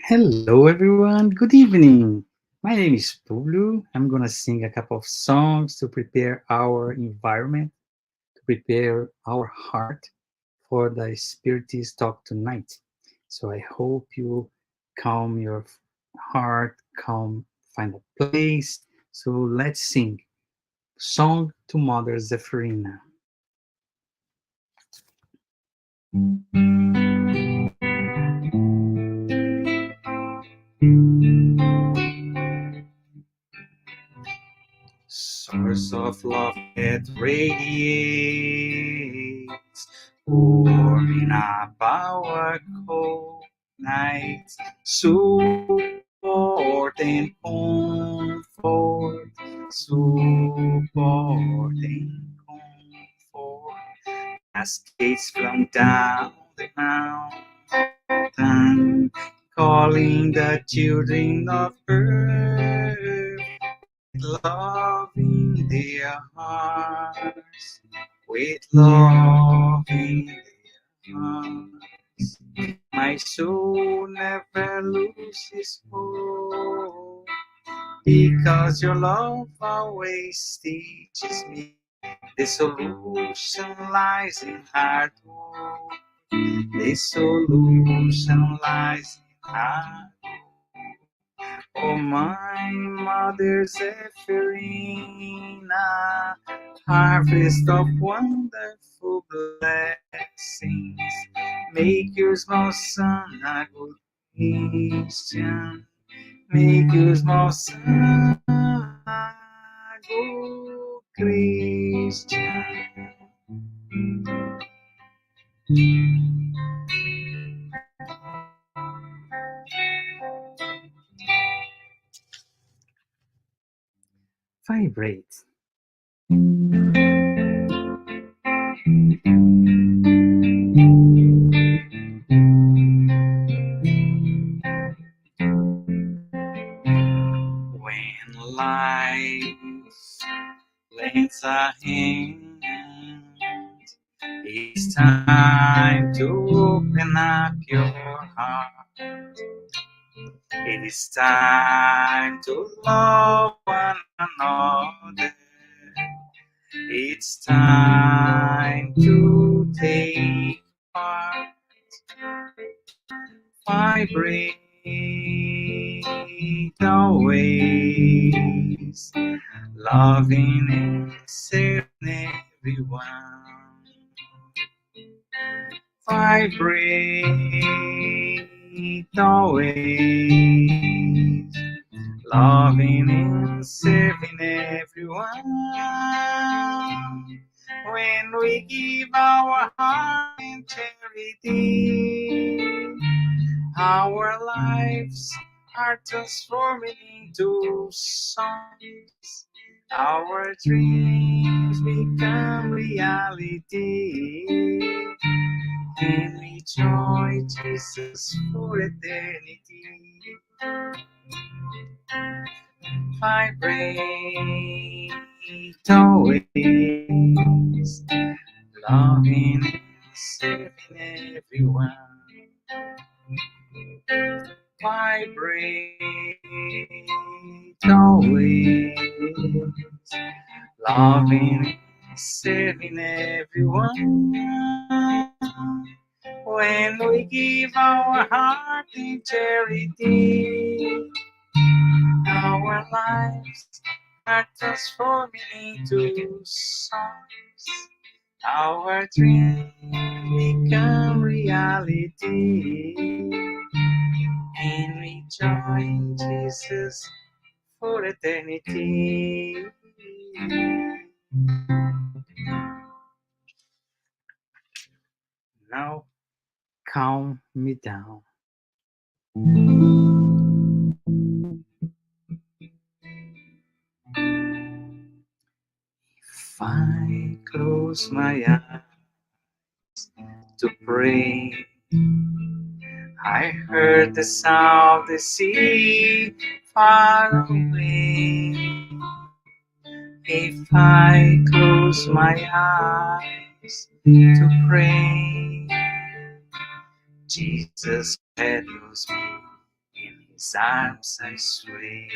Hello, everyone. Good evening. My name is Pablo. I'm going to sing a couple of songs to prepare our environment, to prepare our heart for the Spiritist talk tonight. So I hope you calm your heart, find a place. So let's sing Song to Mother Zephyrina. Source of love that radiates, warming up our cold nights, support and comfort, support and comfort. Cascades from down the mountain, calling the children of earth with love in their hearts, with love in their hearts. My soul never loses hope, because your love always teaches me the solution lies in hard work. The solution lies in hard work. Oh, my mother Zephyrina, harvest of wonderful blessings, make your small son a good Christian. Make your small son a good Christian. Vibrate. When life lends a hand, it's time to open up your heart. It is time to love one another. It's time to take part. Vibrate always, loving and serving everyone. Vibrate always, loving and serving everyone. When we give our heart in charity, our lives are transforming into songs. Our dreams become reality. And we join Jesus for eternity. Vibrate always, loving and serving everyone. Vibrate always, loving and serving everyone. When we give our heart in charity, our lives are transforming into songs. Our dreams become reality. And we join Jesus for eternity. Now, calm me down. If I close my eyes, to pray. I heard the sound of the sea far away. If I close my eyes to pray, Jesus cradles me, in his arms I sway.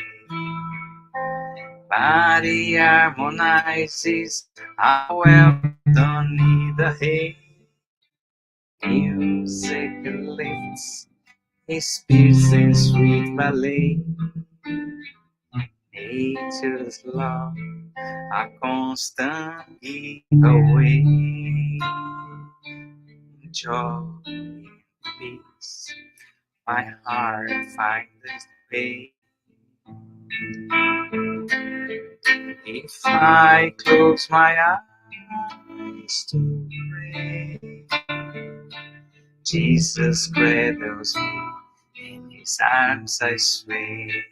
Body harmonizes, how well done in the hay. Music lifts, his spirits in sweet ballet. Nature's love, a constant giveaway. Joy and peace, my heart finds its way. If I close my eyes to pray, Jesus cradles me, in his arms I sway.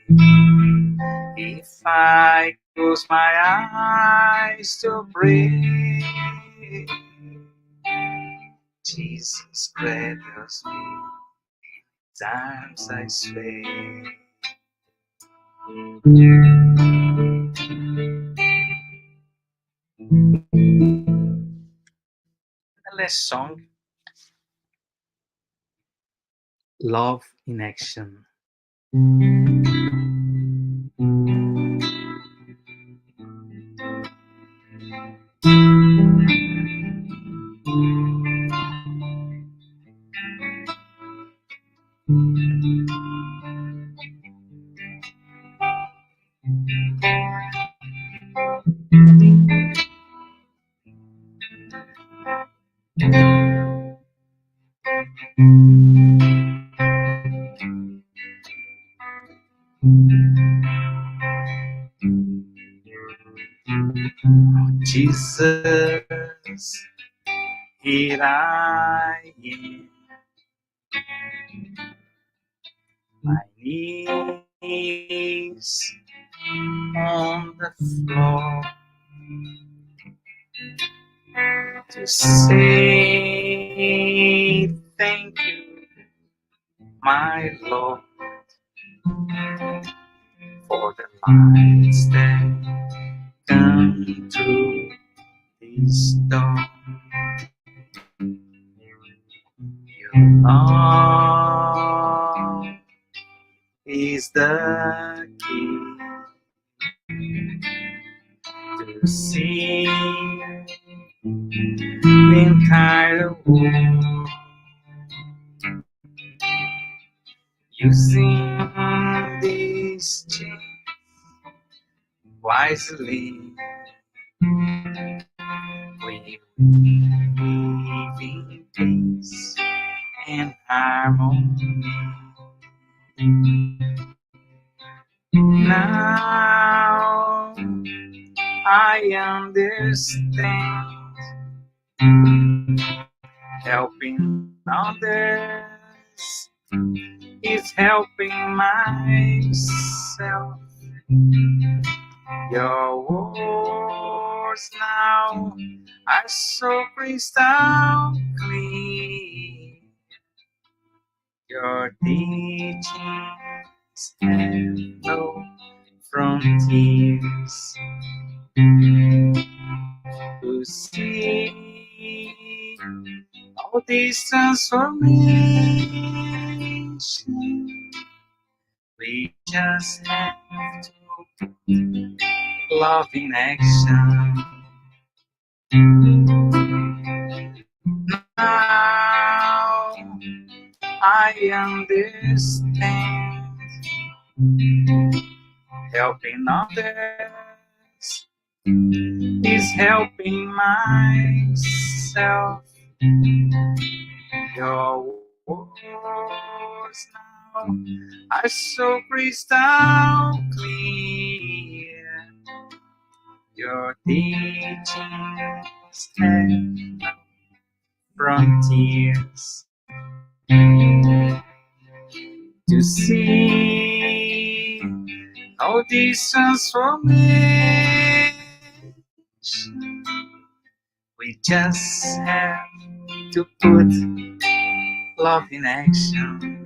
If I close my eyes to pray, Jesus cradles me, in his arms I sway. The last song, Love in Action. Jesus, here I am, my knees on the floor, to say thank you, my Lord, for the lights that come through this door. Your love is the key to see the entire world. Using this chain wisely, we live in peace and harmony. Now I understand, helping others is helping myself. Your words now are so crystal clear. Your teachings have no frontiers. To see all this transformation, we just have to put love in action. Now I understand, helping others is helping myself. Your words now are so crystal clear. Your teachings have no frontiers. To see all this transformation, we just have to put love in action.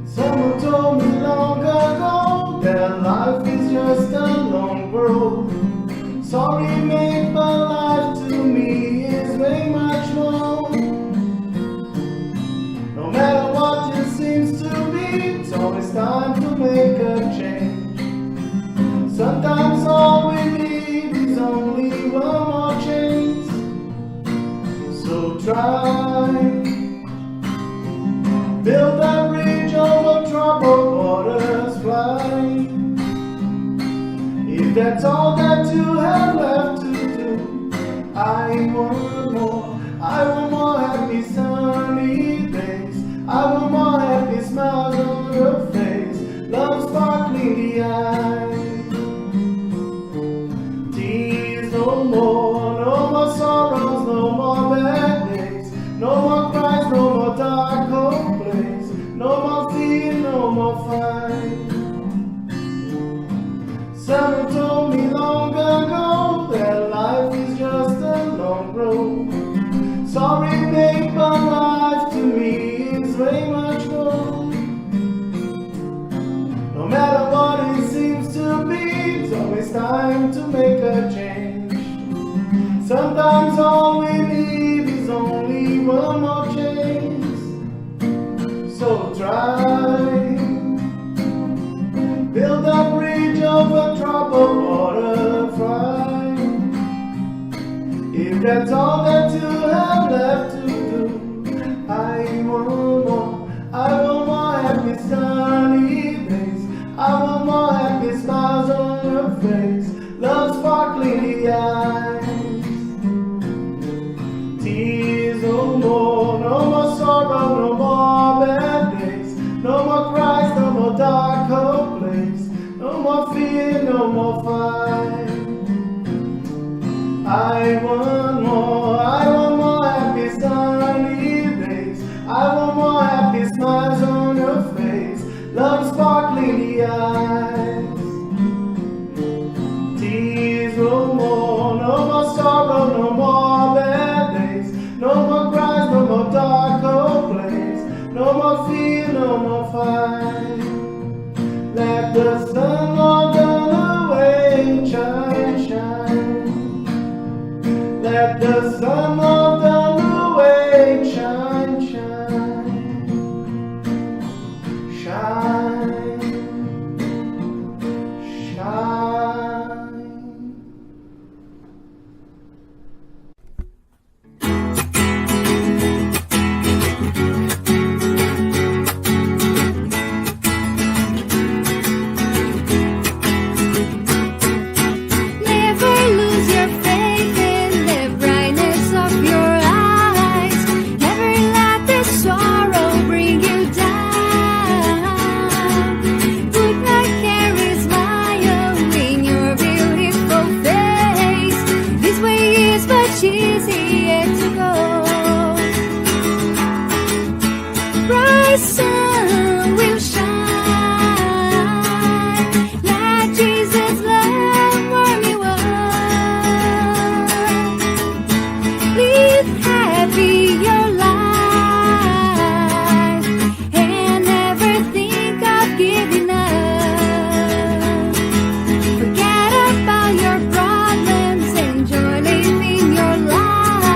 Someone told me long ago that life is just a long road. Sorry, mate, but life to me is way much more. No matter what it seems to be, it's always time to make a change. Sometimes all we need is only one more chance. So try. Build a bridge over troubled waters, fly. If that's all that you have left to do, I want more. I want more happy sunny days. I want more happy smiles on your face. Love sparkling the eyes. Tears no more, no more sorrows, no more bad days. No more cries, no more dark hope. No more fear, no more fight. Someone told me long ago that life is just a long road. Sorry, babe, but life to me is way much more. No matter what it seems to be, it's always time to make a change. Sometimes all we need is only one more chance. So try, build a bridge over troubled water, fly. If that's all that you have left to do, I want more. I want more happy sunny days. I want more happy smiles on your face. Love sparkling the eyes. Tears no more, no more sorrow, no more bad days. No more cries, no more dark hope place. No more fear, no more fight. I want more happy sunny days. I want more happy smiles on your face. Love sparkling the eyes. Tears no more sorrow, no more bad days. No more cries, no more dark hope place. No more fear, no more fight. Let the sun walk on the way, shine, shine. Let the sun walk down the way, shine, shine. Shine, shine. Never lose your faith in the brightness of your eyes. Never let the sorrow bring you down. Put a carry smile in your beautiful face. This way is much easier to go. Bright sun will shine. Let Jesus' love warm you up. Live happy your life and never think of giving up. Forget about your problems, enjoy living your life.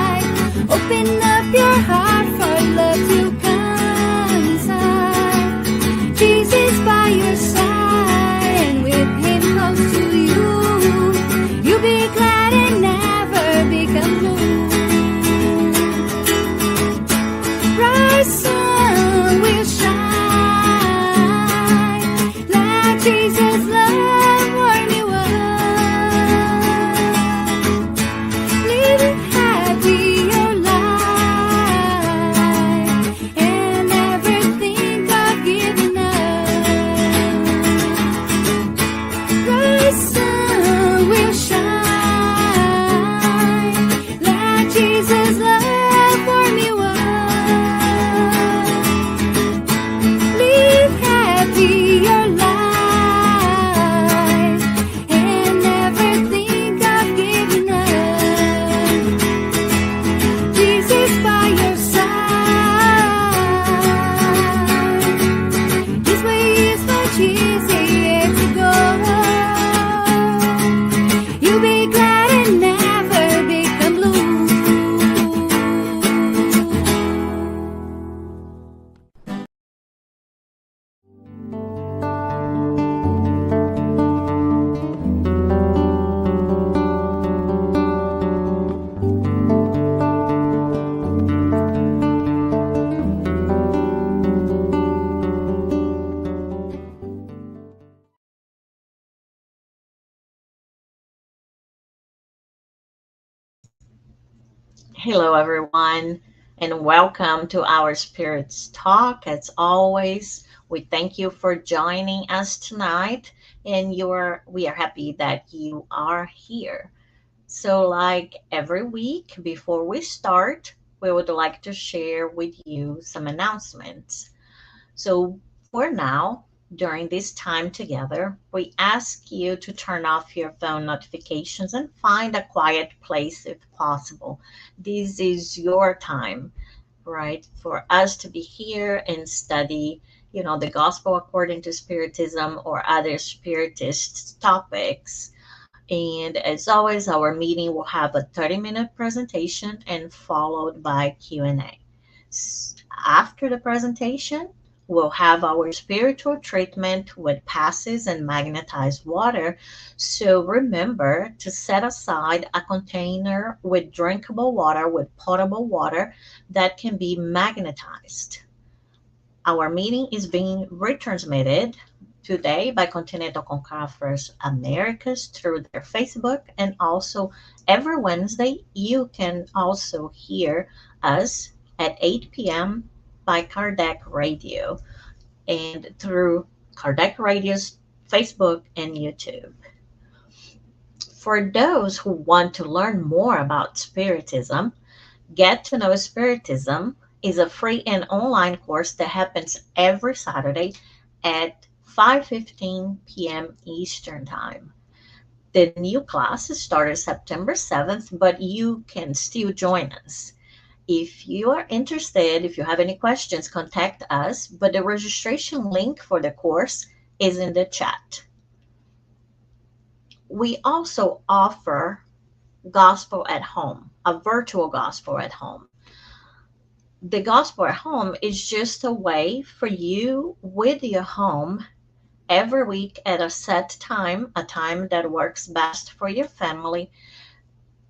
Hello, everyone, and welcome to our Spirits Talk. As always, we thank you for joining us tonight, and we are happy that you are here. So, like every week, before we start, we would like to share with you some announcements. So, for now, during this time together, we ask you to turn off your phone notifications and find a quiet place if possible. This is your time, right, for us to be here and study, the gospel according to Spiritism or other Spiritist topics. And as always, our meeting will have a 30-minute presentation and followed by Q&A. After the presentation, we'll have our spiritual treatment with passes and magnetized water. So remember to set aside a container with drinkable water, with potable water that can be magnetized. Our meeting is being retransmitted today by Continental Conference Americas through their Facebook, and also every Wednesday you can also hear us at 8 p.m. by Kardec Radio and through Kardec Radio's Facebook and YouTube. For those who want to learn more about Spiritism, Get to Know Spiritism is a free and online course that happens every Saturday at 5:15 p.m. Eastern Time. The new class started September 7th, but you can still join us. If you are interested, if you have any questions, contact us, but the registration link for the course is in the chat. We also offer Gospel at Home, a virtual Gospel at Home. The gospel at home is just a way for you with your home every week at a set time, a time that works best for your family,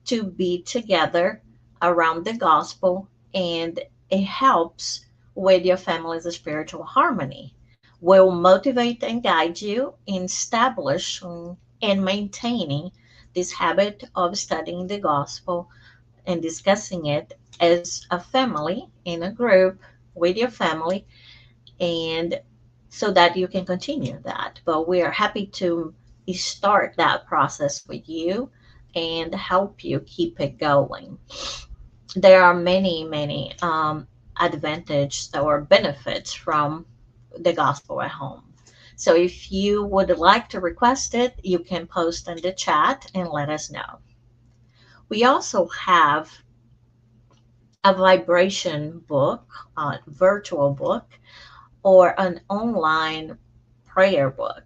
to be together around the gospel, and it helps with your family's spiritual harmony. Will motivate and guide you in establishing and maintaining this habit of studying the gospel and discussing it as a family in a group with your family, and so that you can continue that. But we are happy to start that process with you and help you keep it going. There are many advantages or benefits from the gospel at home. So if you would like to request it, you can post in the chat and let us know. We also have a vibration book, a virtual book, or an online prayer book.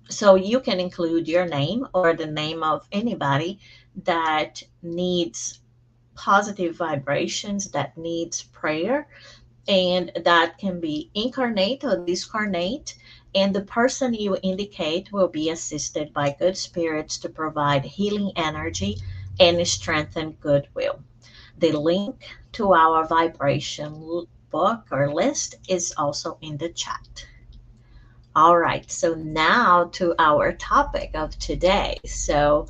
So you can include your name or the name of anybody that needs positive vibrations, that needs prayer, and that can be incarnate or discarnate. And the person you indicate will be assisted by good spirits to provide healing energy and strengthen goodwill. The link to our vibration book or list is also in the chat. All right, so now to our topic of today. So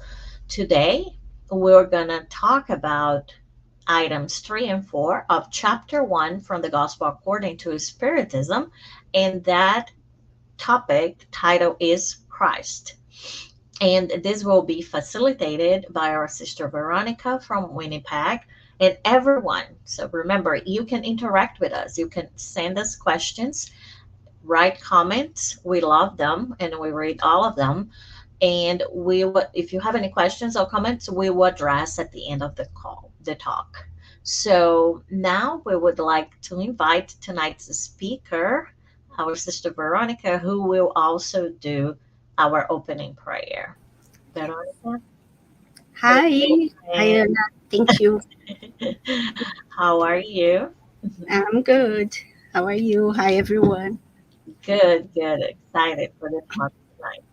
today we're going to talk about items 3 and 4 of chapter 1 from the Gospel according to Spiritism, and that topic title is Christ. And this will be facilitated by our sister Veronica from Winnipeg and everyone. So remember, you can interact with us. You can send us questions, write comments. We love them and we read all of them. And if you have any questions or comments, we will address at the end of the talk. So now we would like to invite tonight's speaker, our sister Veronica, who will also do our opening prayer. Veronica? Hi, hi, Anna. Thank you. How are you? I'm good. How are you? Hi, everyone. Good, good. Excited for the talk tonight.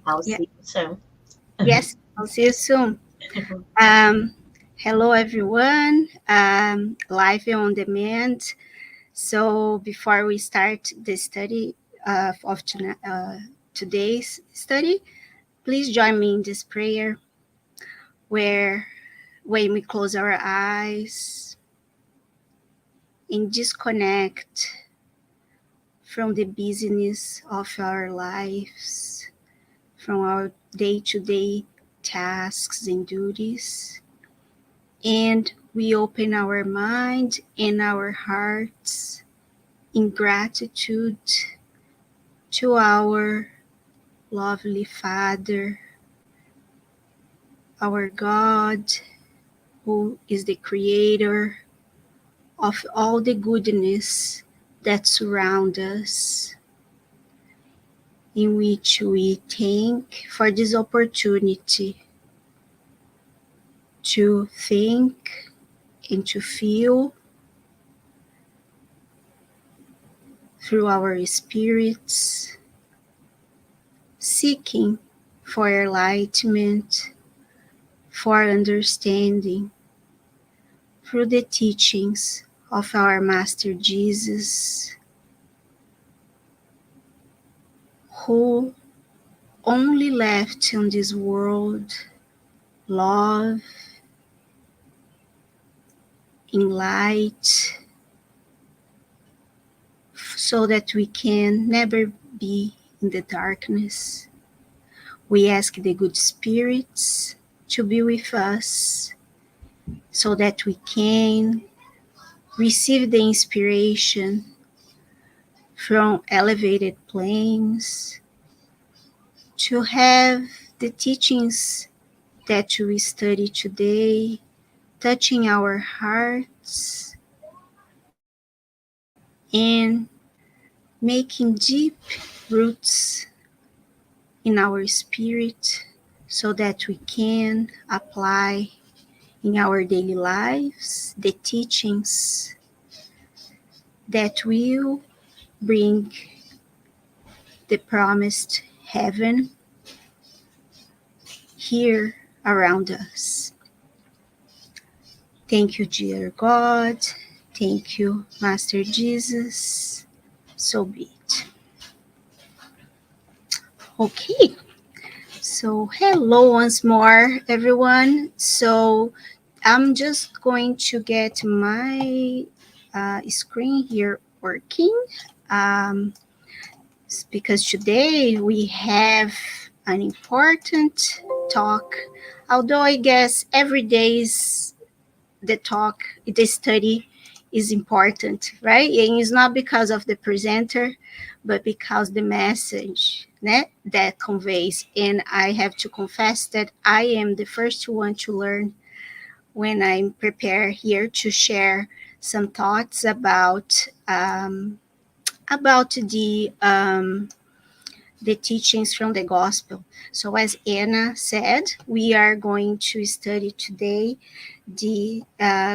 I'll Yeah. see you soon. Yes, I'll see you soon. Hello, everyone. Live and on demand. So before we start the study of today's study, please join me in this prayer where when we close our eyes and disconnect from the busyness of our lives, from our day to day tasks and duties. And we open our mind and our hearts in gratitude to our lovely Father, our God, who is the creator of all the goodness that surround us, in which we thank for this opportunity to think and to feel through our spirits, seeking for enlightenment, for understanding through the teachings of our Master Jesus, who only left on this world love, in light, so that we can never be in the darkness. We ask the good spirits to be with us so that we can receive the inspiration from elevated planes, to have the teachings that we study today touching our hearts and making deep roots in our spirit so that we can apply in our daily lives the teachings that will bring the promised heaven here around us. Thank you, dear God. Thank you, Master Jesus. So be it. Okay, so hello once more, everyone. So I'm just going to get my screen here working, because today we have an important talk. Although I guess every day is the study is important, right? And it's not because of the presenter, but because the message that conveys. And I have to confess that I am the first one to learn when I'm prepared here to share some thoughts about the teachings from the gospel. So as Anna said, we are going to study today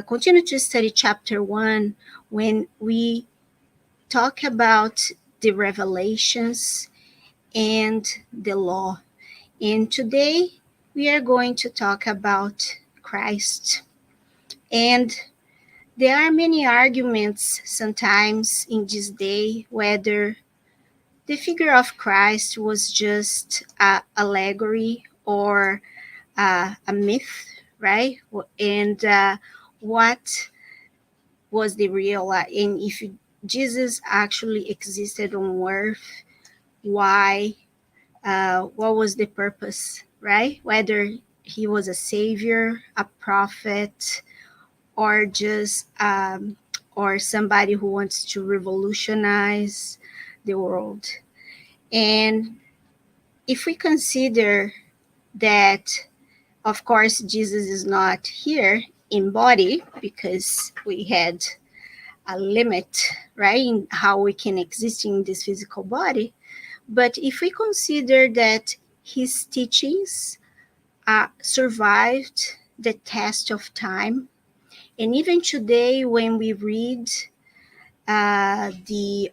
continue to study chapter 1 when we talk about the revelations and the law. And today we are going to talk about Christ. And there are many arguments sometimes in this day whether the figure of Christ was just an allegory or a myth, right? And what was the real, and if Jesus actually existed on earth, why, what was the purpose, right? Whether he was a savior, a prophet, or just or somebody who wants to revolutionize the world. And if we consider that, of course, Jesus is not here in body because we had a limit, right, in how we can exist in this physical body. But if we consider that his teachings survived the test of time, and even today when we read the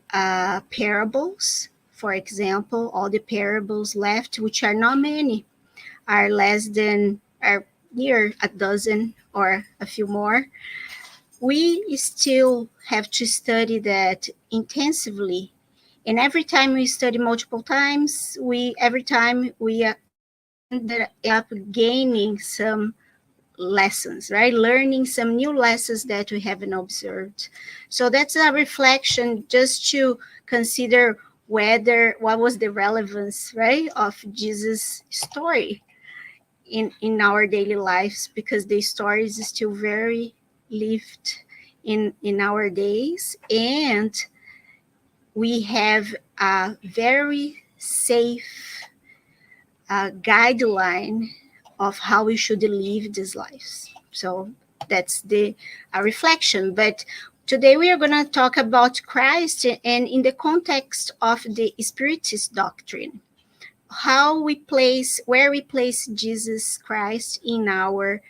parables, for example, all the parables left, which are not many, are near a dozen or a few more, we still have to study that intensively. And every time we study multiple times, every time we end up gaining some lessons, right? Learning some new lessons that we haven't observed. So that's a reflection just to consider what was the relevance, right, of Jesus' story in our daily lives, because the story is still very lived in our days, and we have a very safe guideline of how we should live these lives. So that's the reflection. But today we are going to talk about Christ, and in the context of the Spiritist doctrine, where we place Jesus Christ in our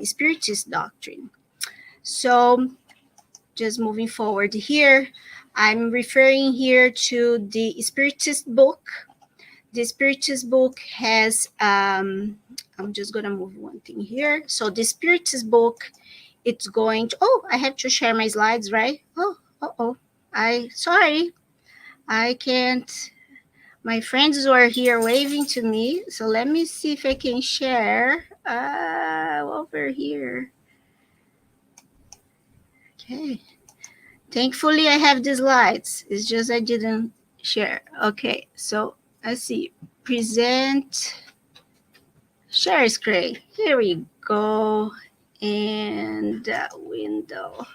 Spiritist doctrine. So just moving forward here, I'm referring here to the Spiritist book. The Spiritist book has, I'm just going to move one thing here. So the Spiritist book, it's going to, I have to share my slides, right? Sorry, I can't. My friends were here waving to me. So let me see if I can share over here. Okay. Thankfully, I have the slides. It's just I didn't share. Okay, so let's see. Present, share screen. Here we go. And window.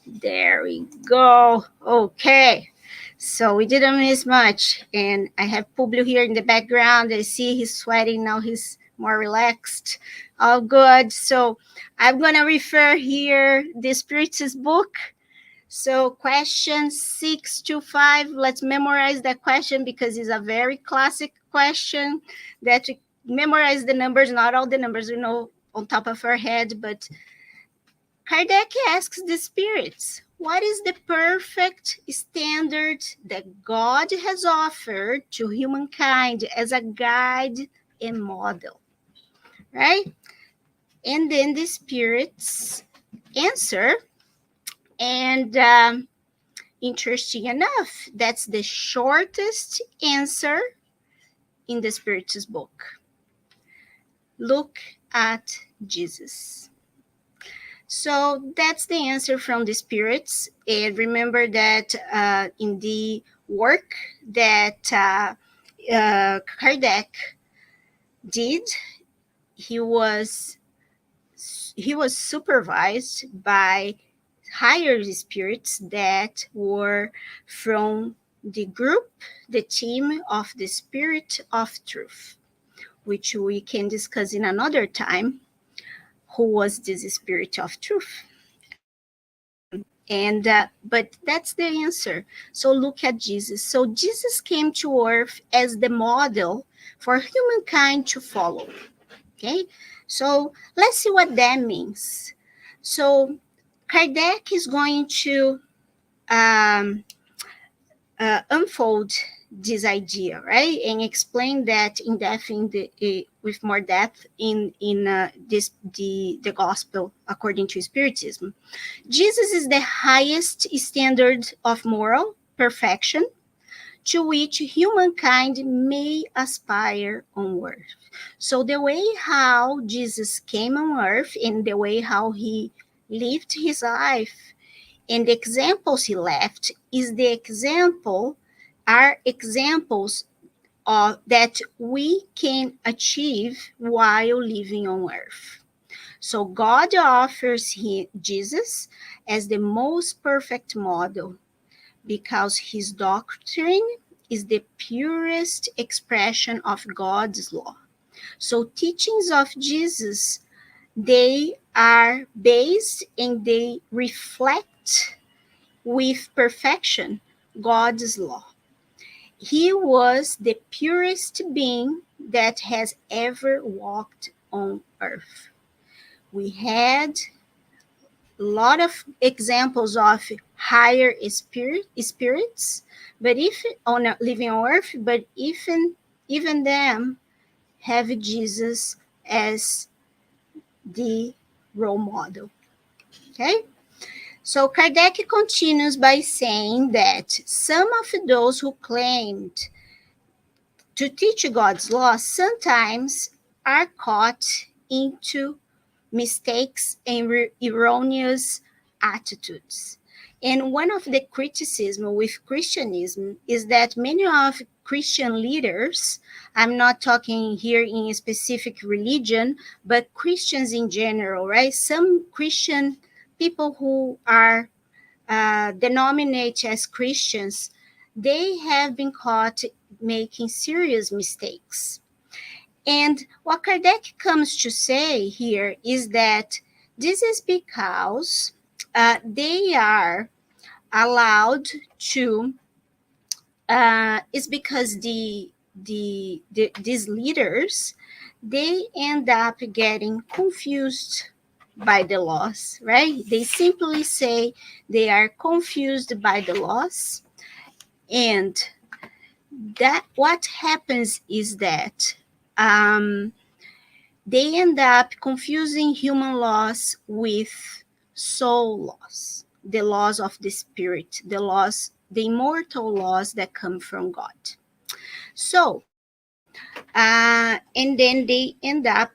There we go. Okay. So we didn't miss much. And I have Publio here in the background. I see he's sweating. Now he's more relaxed. All good. So I'm going to refer here the Spiritist book. So question 625, let's memorize that question because it's a very classic question that we memorize the numbers, not all the numbers we know on top of our head, but Kardec asks the spirits, what is the perfect standard that God has offered to humankind as a guide and model, right? And then the spirits answer, and interesting enough, that's the shortest answer in the Spiritist book. Look at Jesus. So that's the answer from the spirits. And remember that in the work that Kardec did, he was supervised by higher spirits that were from the group, the team of the Spirit of Truth, which we can discuss in another time. Who was this Spirit of Truth? But that's the answer. So look at Jesus. So Jesus came to earth as the model for humankind to follow. Okay, so let's see what that means. So Kardec is going to unfold this idea, right, and explain that in depth with more depth in the gospel according to Spiritism. Jesus is the highest standard of moral perfection to which humankind may aspire on earth. So the way how Jesus came on earth and the way how he lived his life and the examples he left are examples that we can achieve while living on earth. So God offers Jesus as the most perfect model because his doctrine is the purest expression of God's law. So teachings of Jesus, they are based and they reflect with perfection God's law. He was the purest being that has ever walked on earth. We had a lot of examples of higher spirits, but if living on earth, but even them have Jesus as the role model. Okay? So Kardec continues by saying that some of those who claimed to teach God's law sometimes are caught into mistakes and erroneous attitudes. And one of the criticism with Christianism is that many of Christian leaders, I'm not talking here in a specific religion, but Christians in general, right? Some Christian people who are denominated as Christians, they have been caught making serious mistakes. And what Kardec comes to say here is that this is because they are allowed to, is because these leaders, they end up getting confused by the laws, right? They simply say they are confused by the laws, and that what happens is that um, they end up confusing human laws with soul laws, the laws of the spirit, the laws, the immortal laws that come from God. So, and then they end up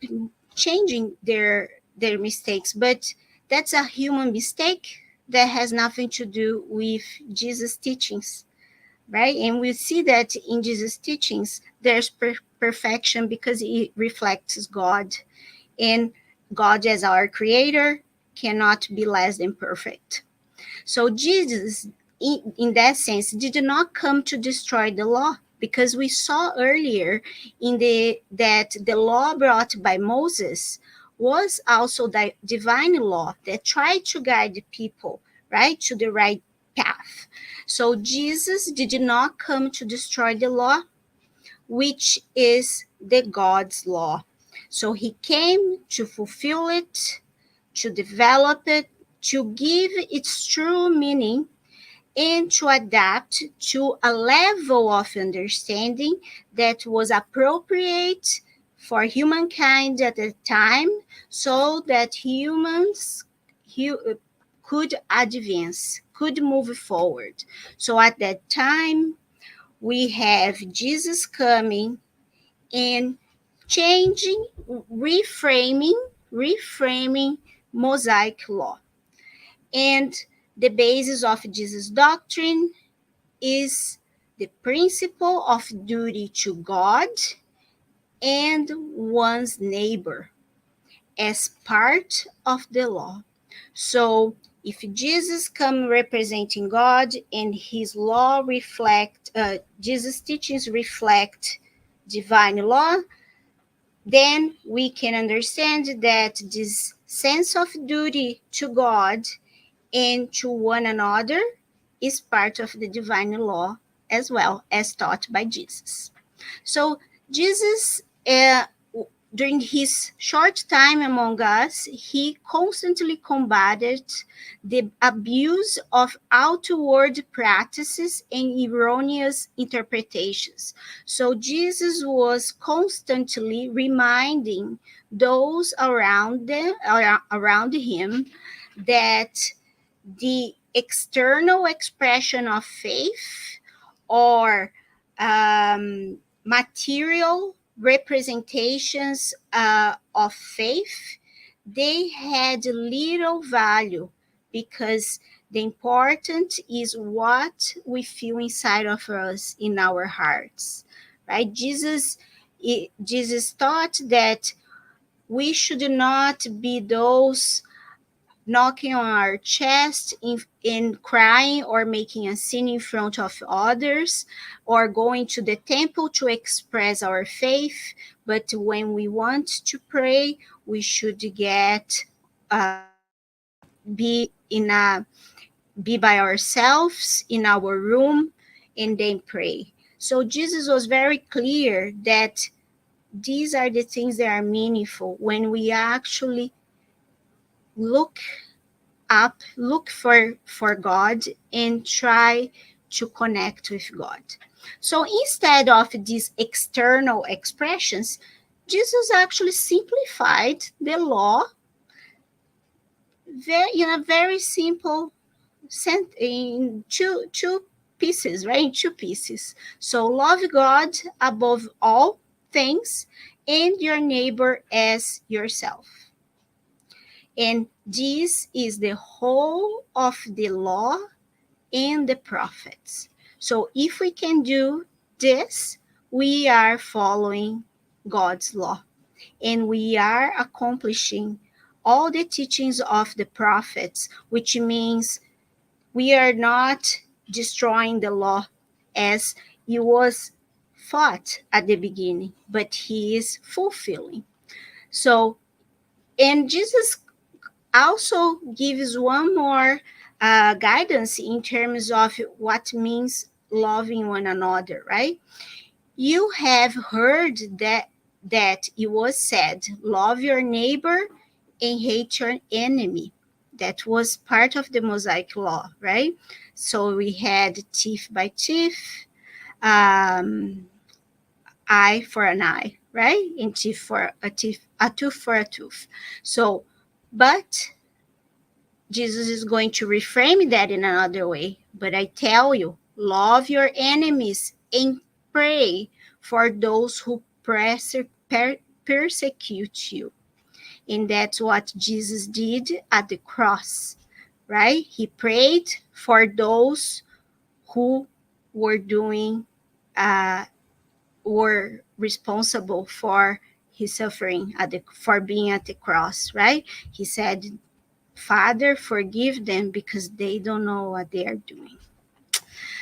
changing their mistakes, but that's a human mistake that has nothing to do with Jesus' teachings, right? And we see that in Jesus' teachings, there's perfection because it reflects God. And God, as our creator, cannot be less than perfect. So Jesus, in that sense, did not come to destroy the law, because we saw earlier in the that the law brought by Moses was also the divine law that tried to guide the people right to the right path. So Jesus did not come to destroy the law, which is the God's law. So he came to fulfill it, to develop it, to give its true meaning, and to adapt to a level of understanding that was appropriate for humankind at the time, so that humans could advance, could move forward. So at that time, we have Jesus coming and changing, reframing Mosaic law. And the basis of Jesus' doctrine is the principle of duty to God and one's neighbor as part of the law. So if Jesus come representing God and his law reflect, Jesus' teachings reflect divine law, then we can understand that this sense of duty to God and to one another is part of the divine law as well as taught by Jesus. So Jesus, during his short time among us, he constantly combated the abuse of outward practices and erroneous interpretations. So Jesus was constantly reminding those around him that the external expression of faith or material representations of faith, they had little value, because the important is what we feel inside of us in our hearts, right? Jesus taught that we should not be those knocking on our chest in crying or making a scene in front of others, or going to the temple to express our faith. But when we want to pray, we should get be in a be by ourselves in our room and then pray. So Jesus was very clear that these are the things that are meaningful when we actually look look for God and try to connect with God. So instead of these external expressions, Jesus actually simplified the law in a very simple in two pieces, right? In two pieces. So love God above all things and your neighbor as yourself. And this is the whole of the law and the prophets. So if we can do this, we are following God's law and we are accomplishing all the teachings of the prophets, which means we are not destroying the law as it was thought at the beginning, but he is fulfilling. So, and Jesus also gives one more guidance in terms of what means loving one another, right? You have heard that it was said, love your neighbor and hate your enemy. That was part of the Mosaic law, right? So we had teeth by teeth, um, eye for an eye, right? And teeth for a teeth, a tooth for a tooth. So, but Jesus is going to reframe that in another way. But I tell you, love your enemies and pray for those who persecute you. And that's what Jesus did at the cross, right? He prayed for those who were doing, uh, were responsible for his suffering for being at the cross, right? He said, Father, forgive them because they don't know what they are doing.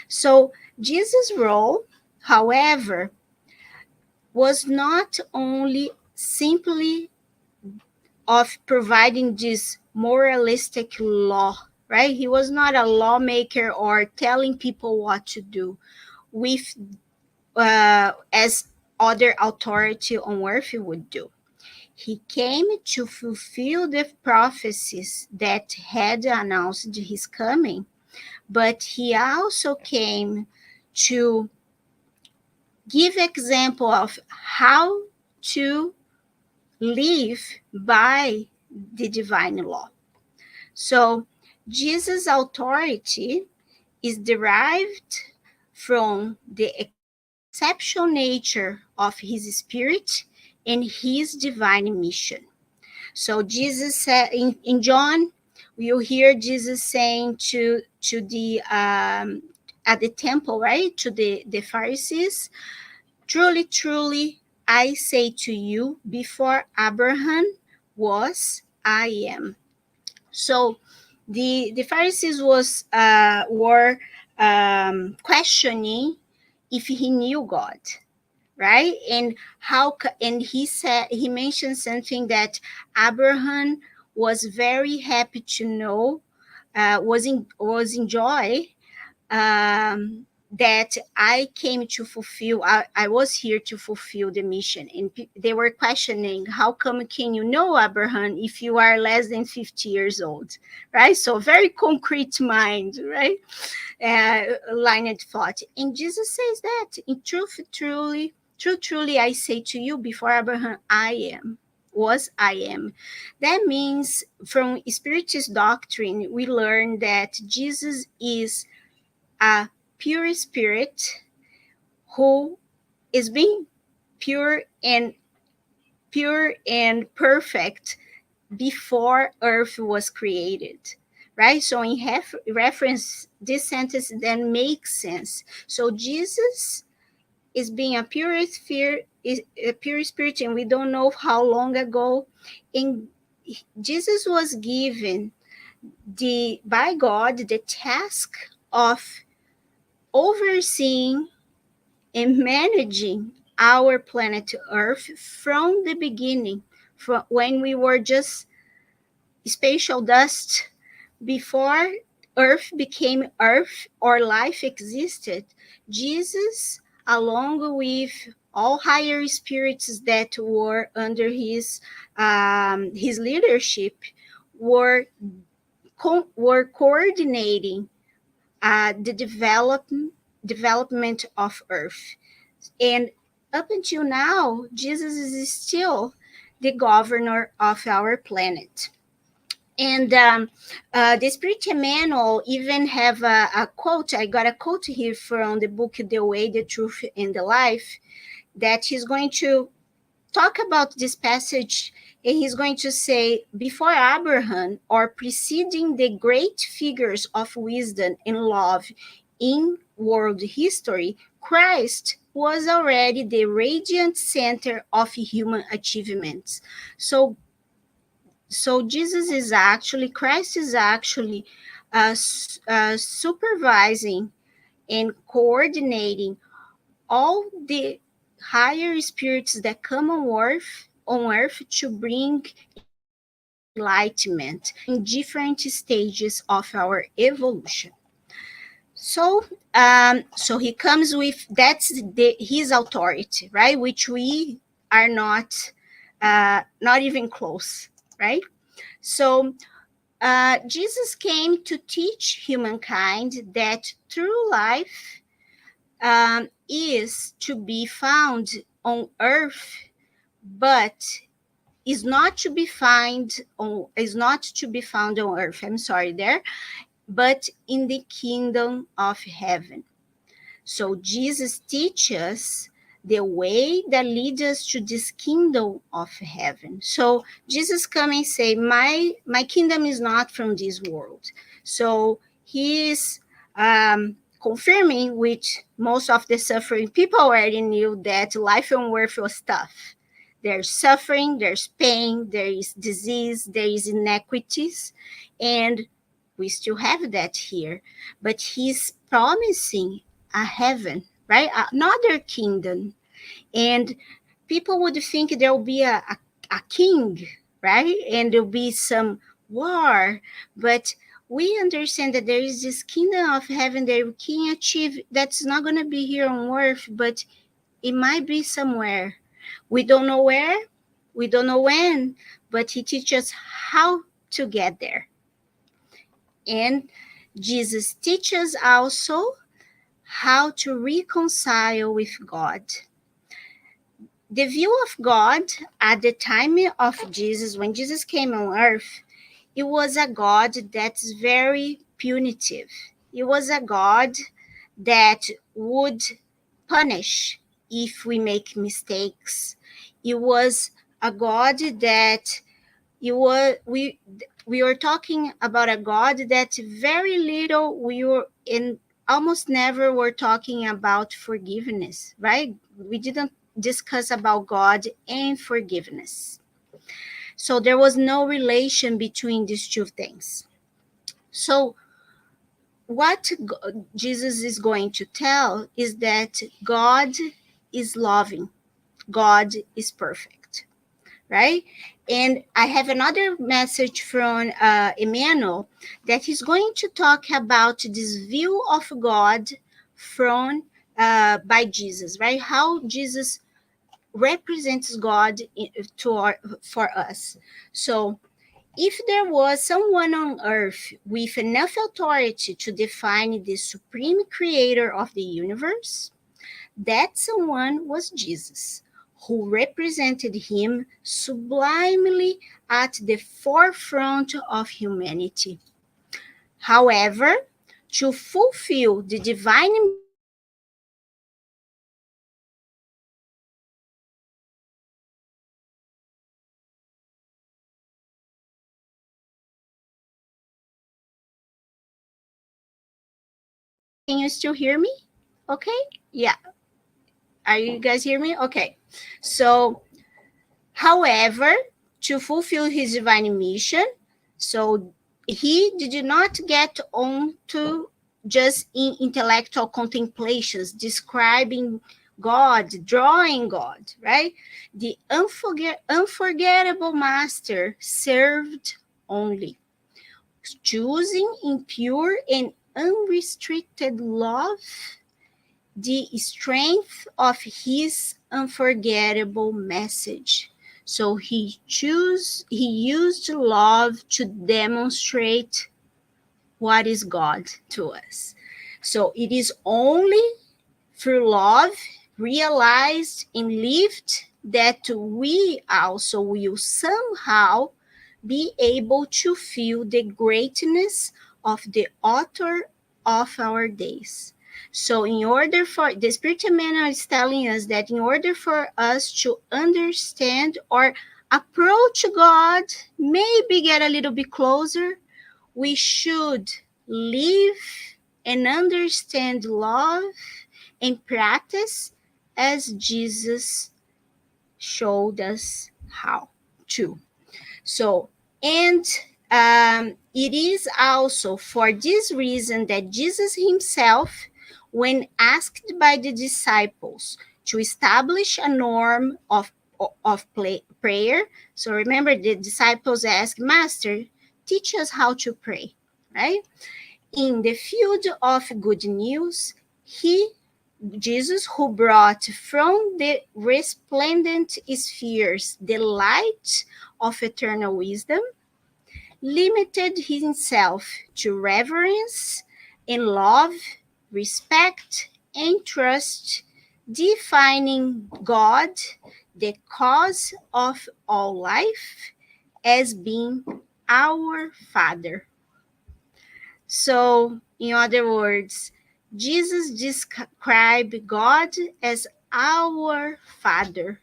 So Jesus' role, however, was not only simply of providing this moralistic law, right? He was not a lawmaker or telling people what to do with as other authority on earth would do. He came to fulfill the prophecies that had announced his coming, but he also came to give example of how to live by the divine law. So Jesus' authority is derived from the exceptional nature of his spirit and his divine mission. So Jesus said in John, you hear Jesus saying to the at the temple, right, to the Pharisees, truly, truly, I say to you, before Abraham was, I am. So the Pharisees were questioning if he knew God, right? And and he mentioned something that Abraham was very happy to know, was in joy, that I came to fulfill. I was here to fulfill the mission, and they were questioning, how come can you know Abraham if you are less than 50 years old, right? So very concrete mind, right? Line of thought. And Jesus says that, in truth, truly, truly, I say to you, before Abraham, I am. That means from Spiritist doctrine, we learn that Jesus is a pure spirit who is being pure and perfect before earth was created, right? So in reference, this sentence then makes sense. So Jesus is being a pure spirit, is a pure spirit, and we don't know how long ago. And Jesus was given by God the task of overseeing and managing our planet Earth from the beginning, from when we were just spatial dust, before Earth became Earth or life existed. Jesus, along with all higher spirits that were under his leadership, were were coordinating the development of Earth. And up until now, Jesus is still the governor of our planet. And the Spiritual Manual even have a quote. I got a quote here from the book The Way, the Truth, and the Life, that he's going to talk about this passage And he's going to say, before Abraham, or preceding the great figures of wisdom and love in world history, Christ was already the radiant center of human achievements. So, Jesus is actually, Christ is actually supervising and coordinating all the higher spirits that come on earth to bring enlightenment in different stages of our evolution. So, so he comes with his authority, right? Which we are not even close, right? So, Jesus came to teach humankind that true life is to be found on earth, but is not to be found on earth. I'm sorry there, but in the kingdom of heaven. So Jesus teaches the way that leads us to this kingdom of heaven. So Jesus come and say, my kingdom is not from this world. So he is confirming, which most of the suffering people already knew, that life on earth was tough. There's suffering, there's pain, there is disease, there is inequities, and we still have that here. But he's promising a heaven, right? Another kingdom. And people would think there will be a king, right? And there'll be some war. But we understand that there is this kingdom of heaven that we can achieve that's not going to be here on earth, but it might be somewhere. We don't know where, we don't know when, but he teaches how to get there. And Jesus teaches also how to reconcile with God. The view of God at the time of Jesus, when Jesus came on earth, it was a God that's very punitive. It was a God that would punish if we make mistakes. It was a God that we were talking about a God that very little we were in, almost never were talking about forgiveness, right? We didn't discuss about God and forgiveness. So there was no relation between these two things. So what Jesus is going to tell is that God is loving, God is perfect, right? And I have another message from Emmanuel that he's going to talk about this view of God from by Jesus, right? How Jesus represents God for us. So if there was someone on earth with enough authority to define the supreme creator of the universe, that someone was Jesus, who represented him sublimely at the forefront of humanity. However, to fulfill the divine can you still hear me? Okay? Yeah. Are you guys hear me? Okay. So, however, to fulfill his divine mission, so he did not get on to just in intellectual contemplations, describing God, drawing God, right? The unforgettable master served only, choosing in pure and unrestricted love the strength of his unforgettable message. So he used love to demonstrate what is God to us. So it is only through love realized and lived that we also will somehow be able to feel the greatness of the author of our days. So, in order for the Spirit Manual is telling us that in order for us to understand or approach God, maybe get a little bit closer. We should live and understand love and practice as Jesus showed us how to. So, and it is also for this reason that Jesus himself, when asked by the disciples to establish a norm of prayer, so remember the disciples asked, Master, teach us how to pray, right? In the field of good news, he Jesus, who brought from the resplendent spheres the light of eternal wisdom, limited himself to reverence and love, respect, and trust, defining God, the cause of all life, as being our Father. So, in other words, Jesus described God as our Father,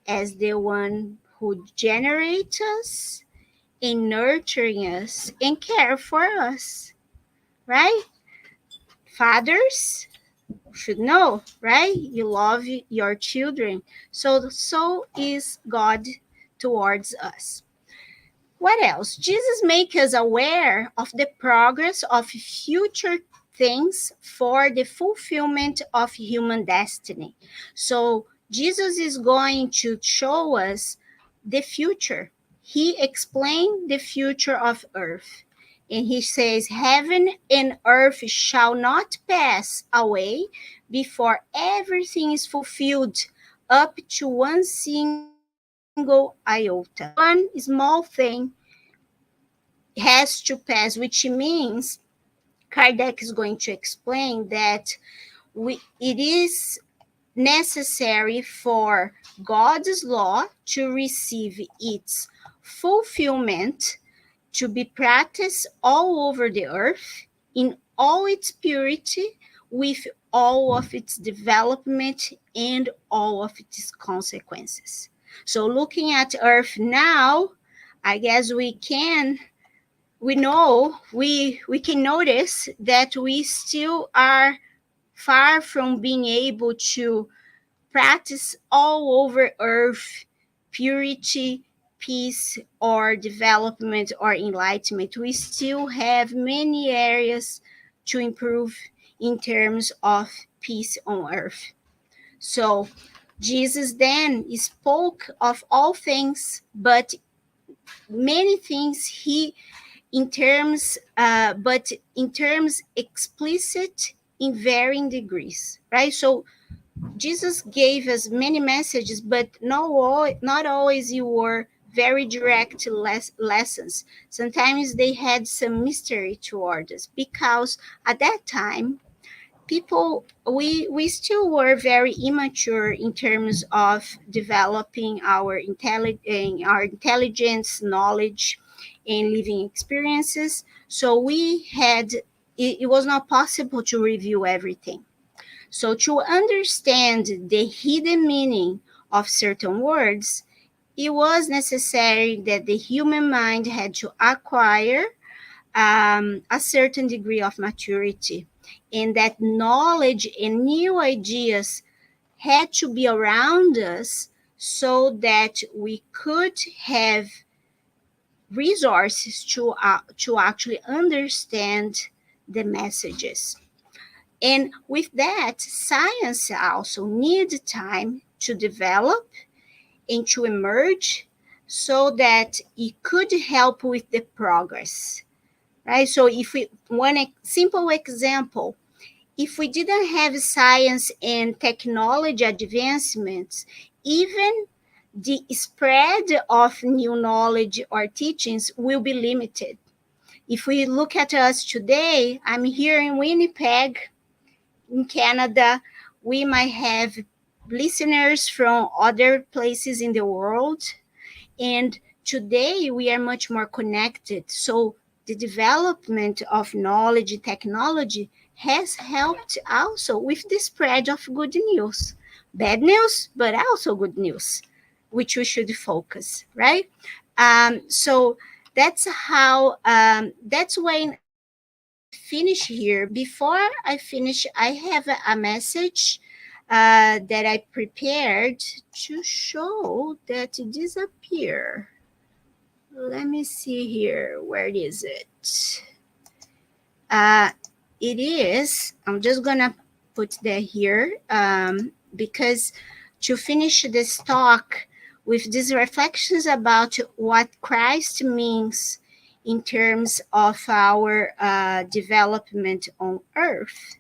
as the one who generates us and nurturing us and care for us, right? Fathers should know, right? You love your children. So is God towards us. What else? Jesus makes us aware of the progress of future things for the fulfillment of human destiny. So Jesus is going to show us the future. He explained the future of earth. And he says, heaven and earth shall not pass away before everything is fulfilled up to one single iota. One small thing has to pass, which means Kardec is going to explain that it is necessary for God's law to receive its fulfillment, to be practiced all over the earth in all its purity, with all of its development and all of its consequences. So looking at earth now, I guess we can notice that we still are far from being able to practice all over earth purity, peace, or development or enlightenment. We still have many areas to improve in terms of peace on earth. So Jesus then spoke of all things, but many things he but in terms explicit in varying degrees, right? So Jesus gave us many messages, but not always you were very direct lessons. Sometimes they had some mystery toward us, because at that time people we still were very immature in terms of developing our intelligence, knowledge, and living experiences. So it was not possible to review everything. So to understand the hidden meaning of certain words, it was necessary that the human mind had to acquire a certain degree of maturity, and that knowledge and new ideas had to be around us so that we could have resources to actually understand the messages. And with that, science also needs time to develop and to emerge so that it could help with the progress, right? So if we one simple example, if we didn't have science and technology advancements, even the spread of new knowledge or teachings will be limited. If we look at us today, I'm here in Winnipeg, in Canada. We might have listeners from other places in the world. And today we are much more connected. So the development of knowledge and technology has helped also with the spread of good news. Bad news, but also good news. which we should focus, right? So that's how, that's when I finish here. Before I finish, I have a message that I prepared to show that it disappear. Let me see here. Where is it? Uh, it is, I'm just gonna put that here, because to finish this talk with these reflections about what Christ means in terms of our development on earth.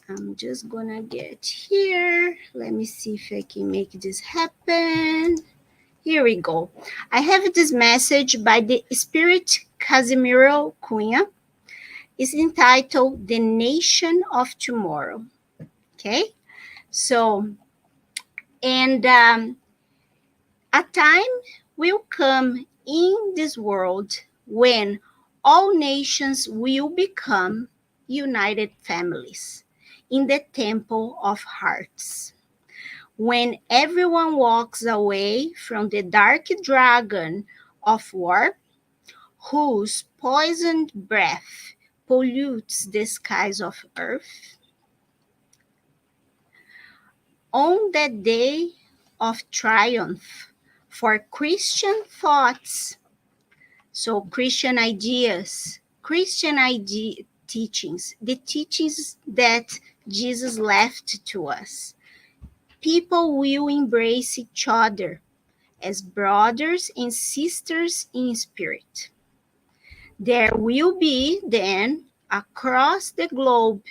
I'm just gonna get here. Let me see if I can make this happen. Here we go. I have this message by the Spirit Casimiro Cunha. It's entitled The Nation of Tomorrow. Okay? So, and a time will come in this world when all nations will become united families in the temple of hearts. When everyone walks away from the dark dragon of war, whose poisoned breath pollutes the skies of earth, on that day of triumph for Christian thoughts, so Christian teachings, the teachings that Jesus left to us, people will embrace each other as brothers and sisters in spirit. There will be then across the globe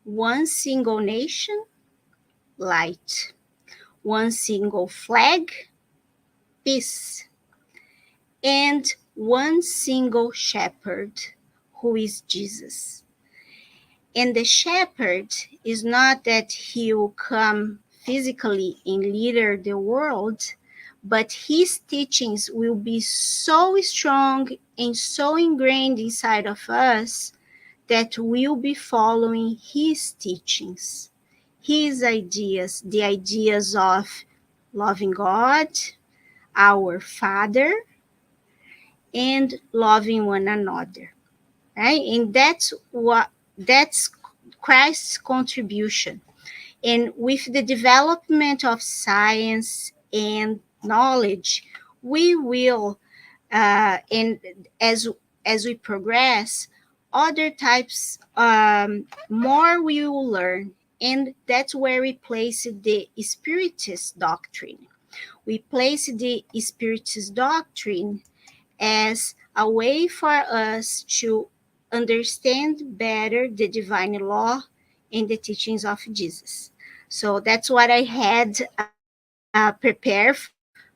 one single nation, light, one single flag, peace, and one single shepherd, who is Jesus. And the shepherd is not that he will come physically and leader the world, but his teachings will be so strong and so ingrained inside of us that we'll be following his teachings, his ideas, the ideas of loving God, our Father, and loving one another, right? And that's Christ's contribution. And with the development of science and knowledge, we will, and as we progress, other types, more we will learn. And that's where we place the Spiritist doctrine. We place the Spiritist doctrine as a way for us to understand better the divine law and the teachings of Jesus. So that's what I had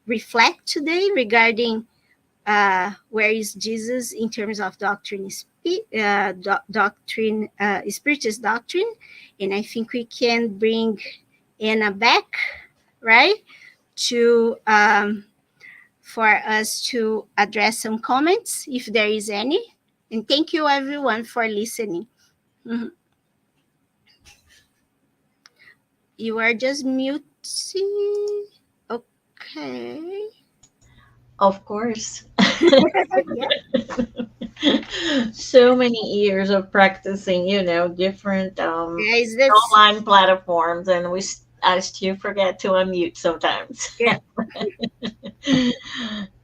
reflect today regarding where is Jesus in terms of Spiritist doctrine, and I think we can bring Anna back, right, to for us to address some comments if there is any. And thank you everyone for listening. Mhm. You are just muting. Okay. Of course. Yeah. So many years of practicing, different Guys, that's online platforms, and I still forget to unmute sometimes. yeah.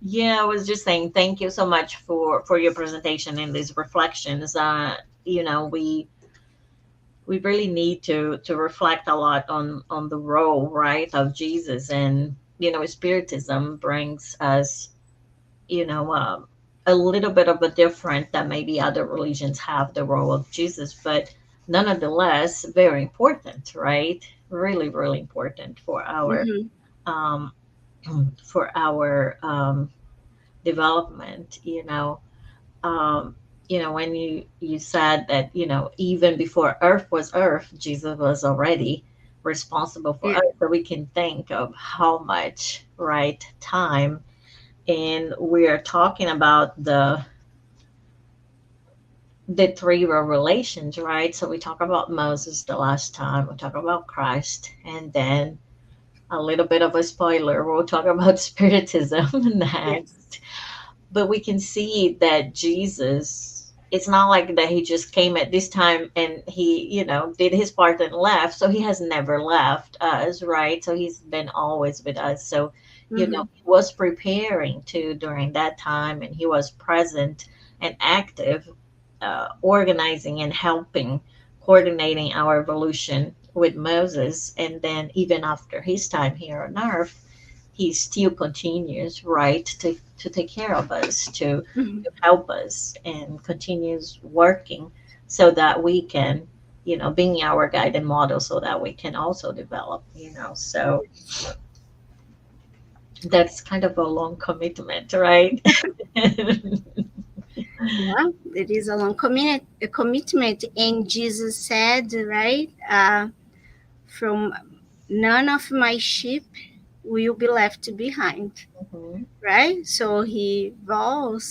Yeah, I was just saying thank you so much for your presentation and these reflections. We really need to reflect a lot on the role, right, of Jesus. And Spiritism brings us, a little bit of a different that maybe other religions have the role of Jesus, but nonetheless very important, right? Really, really important Mhm. um, for our development. Um, when you said that, even before Earth was Earth, Jesus was already responsible for Yeah. Earth. So we can think of how much, right, time. And we're talking about the three revelations, right? So we talk about Moses the last time, we talk about Christ, and then A little bit of a spoiler. We'll talk about Spiritism Yes. next. But we can see that Jesus, it's not like that he just came at this time and he, did his part and left. So he has never left us, right? So he's been always with us. So, Mm-hmm. he was preparing to during that time and he was present and active, organizing and helping, coordinating our evolution with Moses. And then even after his time here on earth, he still continues, right, to take care of us, Mm-hmm. to help us, and continues working so that we can, being our guide and model so that we can also develop, So that's kind of a long commitment, right? Yeah, it is a long commitment. And Jesus said, right, from none of my sheep will be left behind, Mhm, right? So he vowed,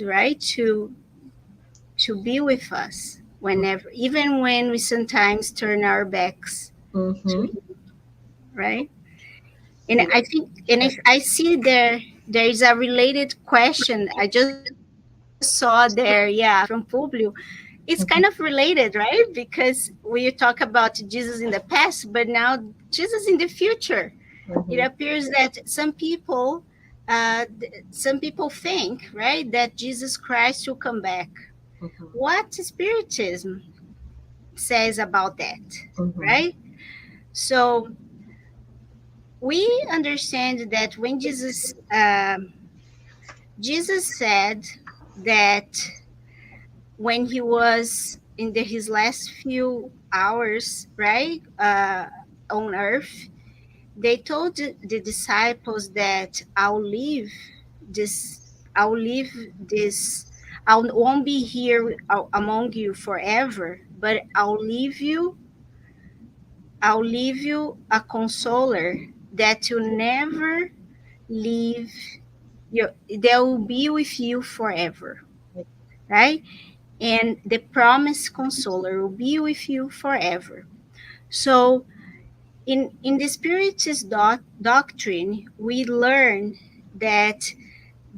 right, to be with us whenever, even when we sometimes turn our backs to mhm. him, right? And I think, and if I see there is a related question I just saw there, yeah, from Publio. It's kind of related, right? Because we talk about Jesus in the past, but now Jesus in the future. It Mhm, appears that some people think, right, that Jesus Christ will come back. mhm, What Spiritism says about that, mhm, right? So we understand that when Jesus said that when he was in his last few hours, right, on earth, they told the disciples that this, I'll leave this, I won't be here among you forever, but I'll leave you a consoler that will never leave you, they will be with you forever, right? And the promised consoler will be with you forever. So in the Spiritist doctrine, we learn that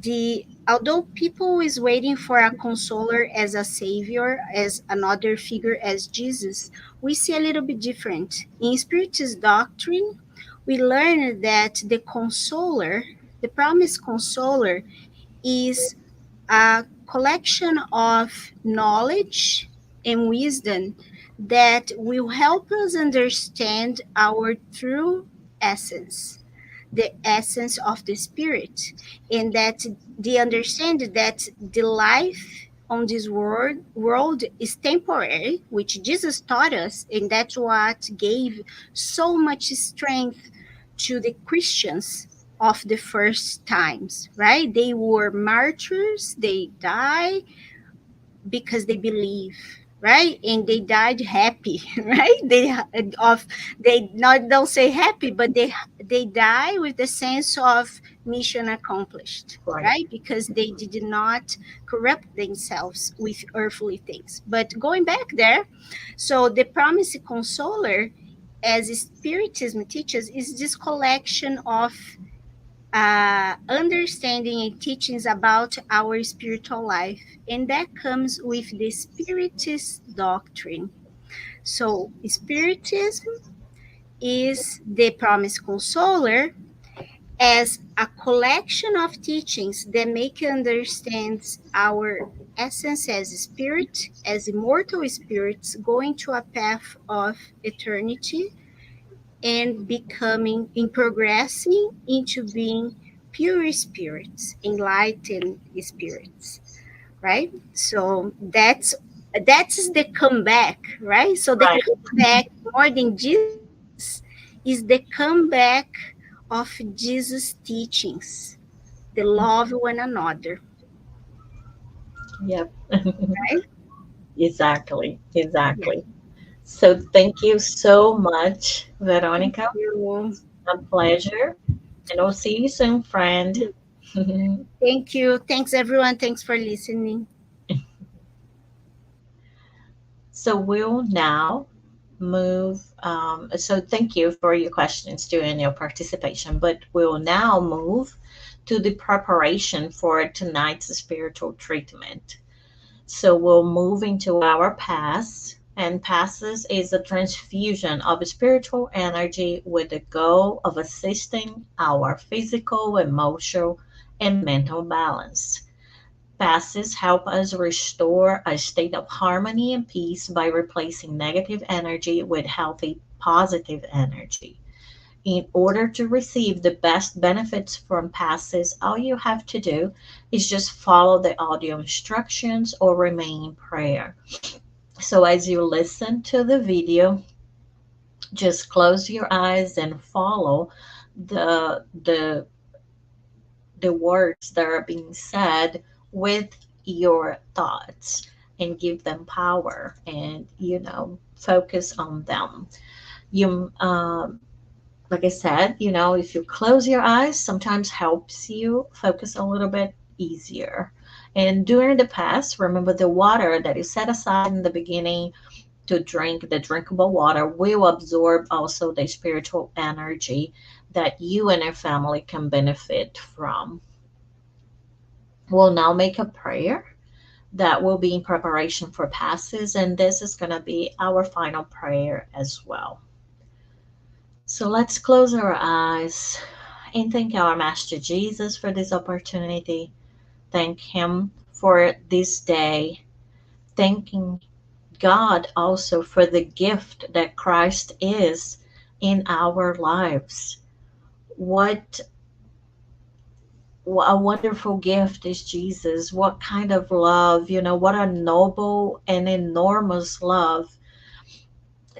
the although people is waiting for a consoler as a savior, as another figure as Jesus, we see a little bit different. In Spiritist doctrine, we learn that the consoler, the promised consoler, is a collection of knowledge and wisdom that will help us understand our true essence, the essence of the spirit, and that the understanding that the life on this world is temporary, which Jesus taught us, and that's what gave so much strength to the Christians of the first times, right? They were martyrs, they died because they believe, right? And they died happy, right? They not don't say happy, but they die with the sense of mission accomplished, right, right? Because they did not corrupt themselves with earthly things. But going back there, so the promised consoler, as Spiritism teaches, is this collection of understanding and teachings about our spiritual life, and that comes with the Spiritist doctrine. So, Spiritism is the promised consoler as a collection of teachings that make us understand our essence as spirit, as immortal spirits going to a path of eternity and becoming in progressing into being pure spirits, enlightened spirits, right? So that's the comeback, right? So the right. comeback more than Jesus is the comeback of Jesus' teachings, the love one another, Yep. right? Exactly. Yeah. Exactly. So thank you so much, Thank Veronica. you. A pleasure. And we'll see you soon, friend. Thank you. Thanks everyone. Thanks for listening. So we'll now move. So thank you for your questions too and your participation. But we will now move to the preparation for tonight's spiritual treatment. So we'll move into our pass, and passes is a transfusion of spiritual energy with the goal of assisting our physical, emotional, and mental balance. Passes help us restore a state of harmony and peace by replacing negative energy with healthy, positive energy. In order to receive the best benefits from passes, all you have to do is just follow the audio instructions or remain in prayer. So as you listen to the video, just close your eyes and follow the words that are being said with your thoughts and give them power, and focus on them. You Like I said, if you close your eyes, sometimes helps you focus a little bit easier. And during the fast, remember the water that is set aside in the beginning to drink, the drinkable water, will absorb also the spiritual energy that you and your family can benefit from. We'll now make a prayer that will be in preparation for passes, and this is going to be our final prayer as well. So let's close our eyes and thank our Master Jesus for this opportunity. Thank Him for this day. Thanking God also for the gift that Christ is in our lives. What a wonderful gift is Jesus. What kind of love, what a noble and enormous love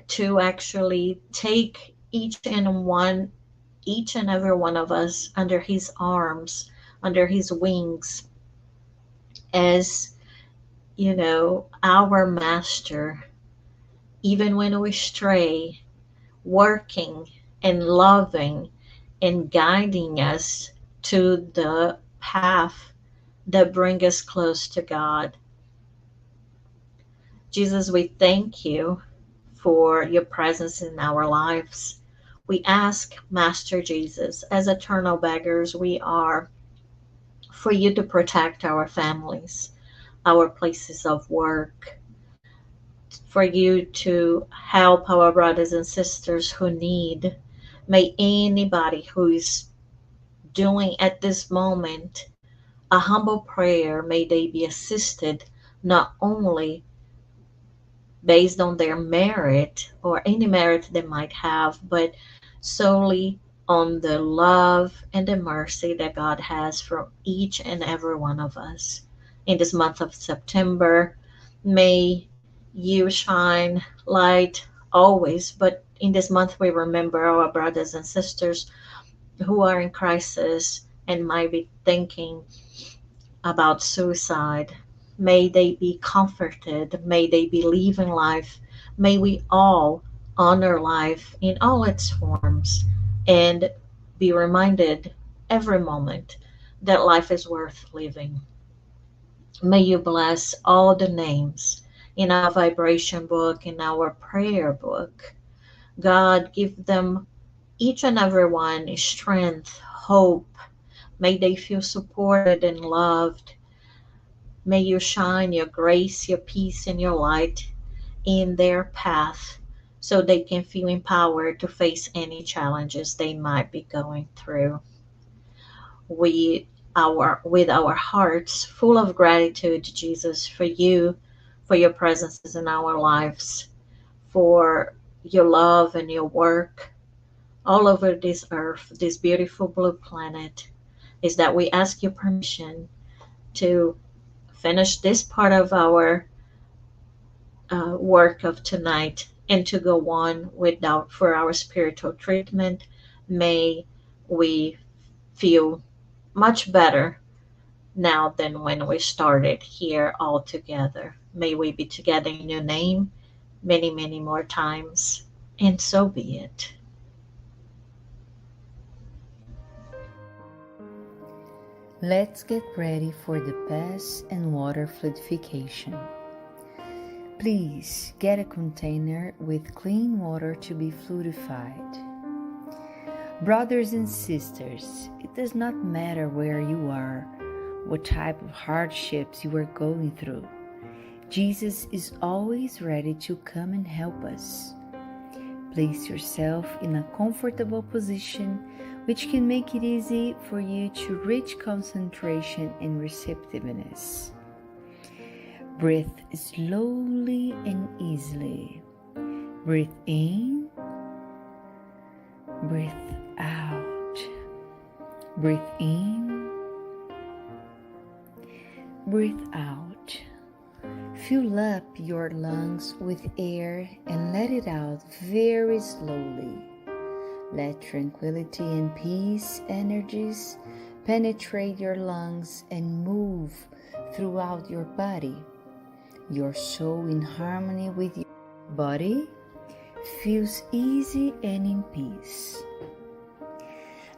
to actually take each and every one of us under his arms, under his wings, as our master, even when we stray, working and loving and guiding us to the path that bring us close to God. Jesus, we thank you for your presence in our lives. We ask, Master Jesus, as eternal beggars we are, for you to protect our families, our places of work, for you to help our brothers and sisters who need. May anybody who is doing at this moment a humble prayer, may they be assisted not only based on their merit or any merit they might have, but solely on the love and the mercy that God has for each and every one of us. In this month of September, may you shine light always, but in this month we remember our brothers and sisters who are in crisis and might be thinking about suicide. May they be comforted. May they believe in life. May we all honor life in all its forms and be reminded every moment that life is worth living. May you bless all the names in our vibration book, in our prayer book. God, give them each and every one strength, hope. May they feel supported and loved. May you shine your grace, your peace, and your light in their path so they can feel empowered to face any challenges they might be going through. With our hearts full of gratitude, Jesus, for you, for your presences in our lives, for your love and your work all over this earth, this beautiful blue planet, is that we ask your permission to finish this part of our work of tonight and to go on without for our spiritual treatment. May we feel much better now than when we started here all together. May we be together in your name many, many more times, and so be it. Let's get ready for the pass and water fluidification. Please get a container with clean water to be fluidified. Brothers and sisters, it does not matter where you are, what type of hardships you are going through. Jesus is always ready to come and help us. Place yourself in a comfortable position which can make it easy for you to reach concentration and receptiveness. Breathe slowly and easily. Breathe in, breathe out. Breathe in, breathe out. Fill up your lungs with air and let it out very slowly. Let tranquility and peace energies penetrate your lungs and move throughout your body. Your soul in harmony with your body feels easy and in peace.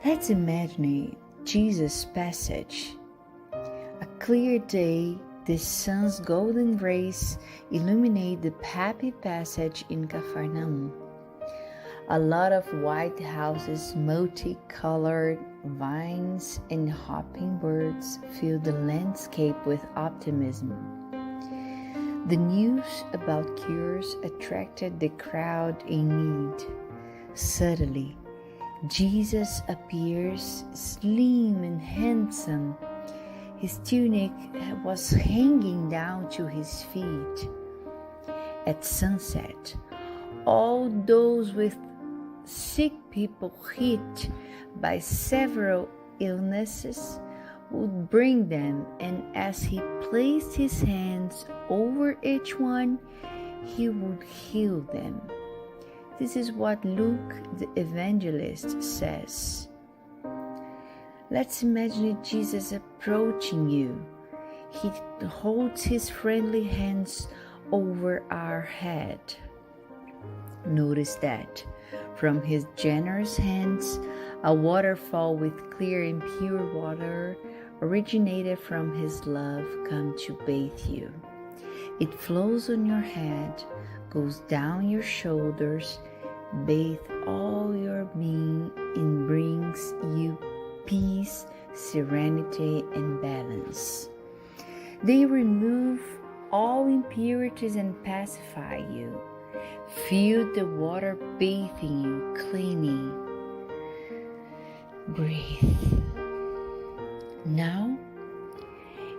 Let's imagine Jesus' passage. A clear day, the sun's golden rays illuminate the happy passage in Capernaum. A lot of white houses, multicolored vines, and hopping birds fill the landscape with optimism. The news about cures attracted the crowd in need. Suddenly, Jesus appears slim and handsome. His tunic was hanging down to his feet. At sunset, all those with sick people hit by several illnesses would bring them, and as he placed his hands over each one, he would heal them. This is what Luke the evangelist says. Let's imagine Jesus approaching you. He holds his friendly hands over our head. Notice that from his generous hands, a waterfall with clear and pure water originated from his love come to bathe you. It flows on your head, goes down your shoulders, bathe all your being, and brings you peace, serenity, and balance. They remove all impurities and pacify you. Feel the water bathing you, cleaning. Breathe. Now,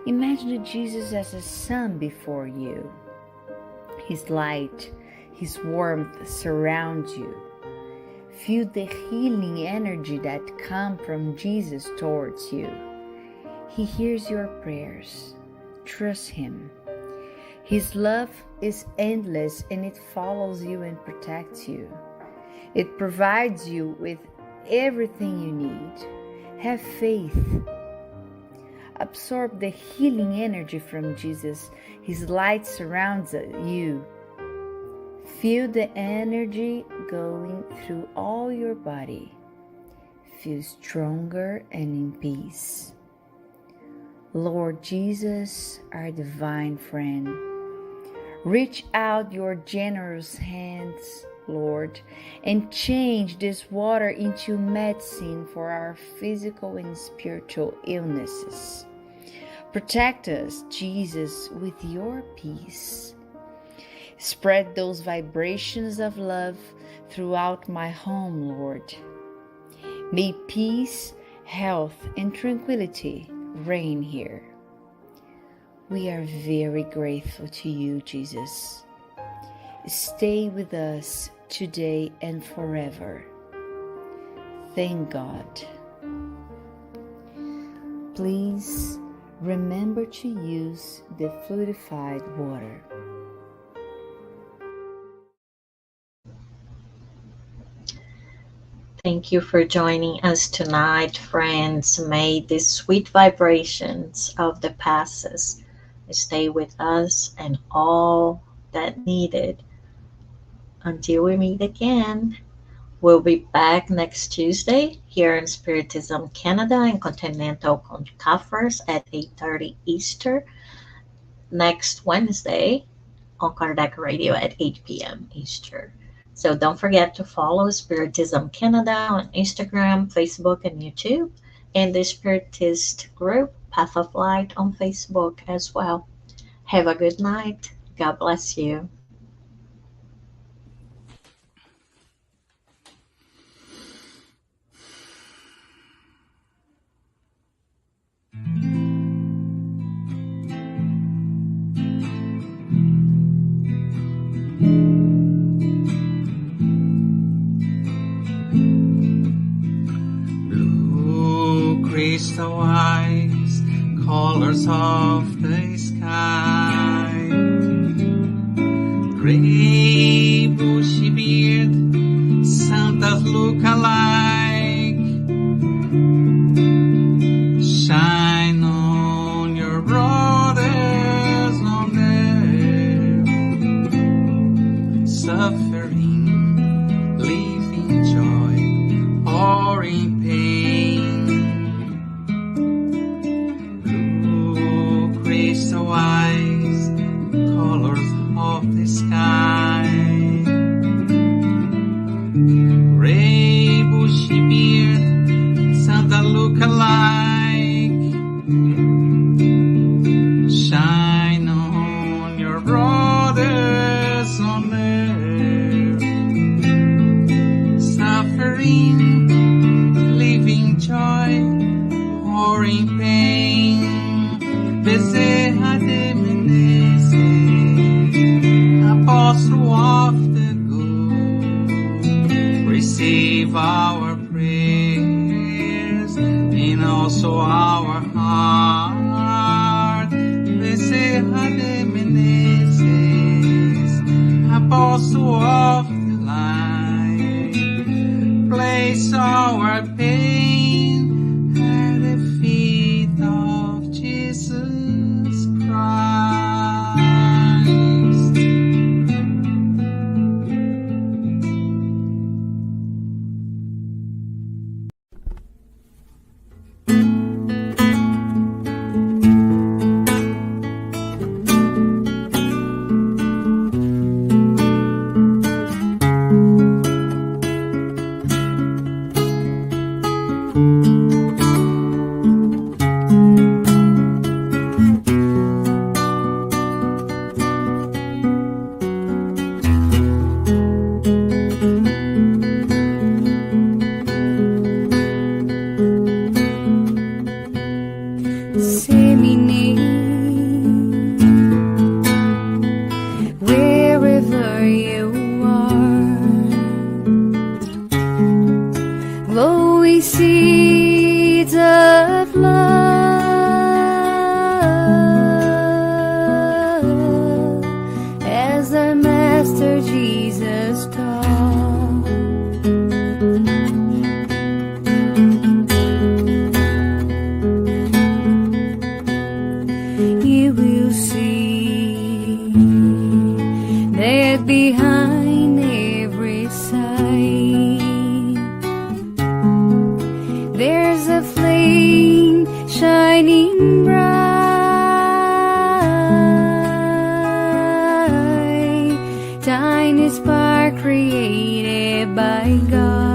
imagine Jesus as a sun before you. His light, his warmth surrounds you. Feel the healing energy that comes from Jesus towards you. He hears your prayers. Trust him. His love is endless and it follows you and protects you. It provides you with everything you need. Have faith. Absorb the healing energy from Jesus. His light surrounds you. Feel the energy going through all your body. Feel stronger and in peace. Lord Jesus, our divine friend, reach out your generous hands, Lord, and change this water into medicine for our physical and spiritual illnesses. Protect us, Jesus, with your peace. Spread those vibrations of love throughout my home, Lord. May peace, health, and tranquility reign here. We are very grateful to you, Jesus. Stay with us today and forever. Thank God. Please remember to use the fluidified water. Thank you for joining us tonight, friends. May the sweet vibrations of the passes stay with us and all that needed. Until we meet again, we'll be back next Tuesday here in Spiritism Canada and Continental Conference at 8:30 Eastern. Next Wednesday on Kardec Radio at 8 p.m. Eastern. So don't forget to follow Spiritism Canada on Instagram, Facebook, and YouTube, and the Spiritist group Path of Light on Facebook as well. Have a good night. God bless you. Blue crystal eyes, colors of the sky, gray bushy beard, Santa's look alike. Shine on your brothers on there, suffering, living joy, or in pain. Blue crystal eyes, colors of the sky, gray bushy beard, Santa look alike. Shine on your brothers on earth, suffering, living joy, or in pain. Bezerra de Menezes, apostle of the good, receive our prayers and also our heart. Bezerra de Menezes, apostle of the light, place our pain at the feet of Jesus Christ. Wherever you are, glowing seeds of love, as our Master Jesus taught. You will see that behind every sight there's a flame shining bright, tiny spark created by God.